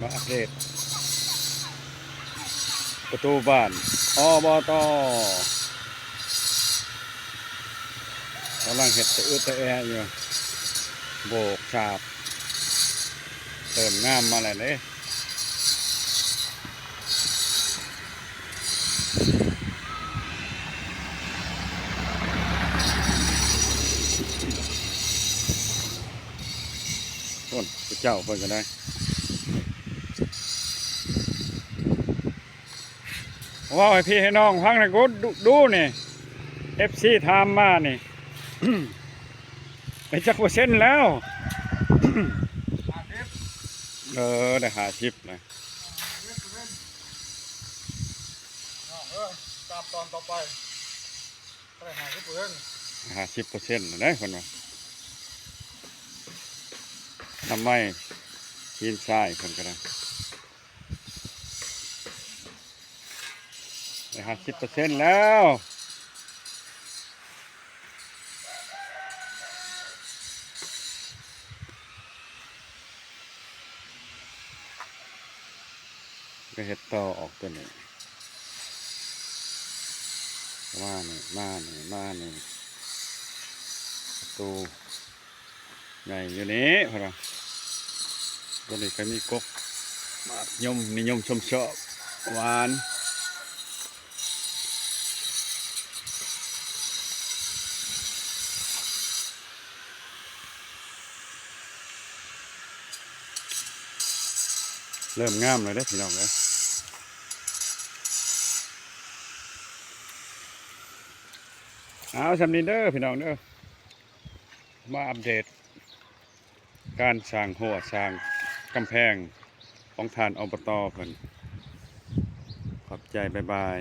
มาอัปเดตประตูบ้านอบตกำลังเห็ดตะอื้อตะแออยู่โบกฉาบเติมงามมาแล้วเลยต้นเจ้าเพิ่นก็ได้ว่าให้พี่ให้น้องฟังหน่อยกูดูนี่ FC ถามมานี่ ไปจักเปอร์เซ็นต์แล้วได้50นะตามตอนต่อไปได้50%50%นะคนว่าทำไมทีนทรายคนก็ได้50%แล้วก็เห็ดต่อออกตัวนี้มานี่ประตูใหญ่อยู่นี้พอละตัวนี้ก็มีกกมากนิยมชมชอบหวานเริ่มงามเลยได้อพี่น้องเลยเอาสำนีเด้อพี่น้องเด้อมาอัปเดตการสร้างหัวสร้างกำแพงของท่านอบตเพิ่นขอบใจบ๊ายบาย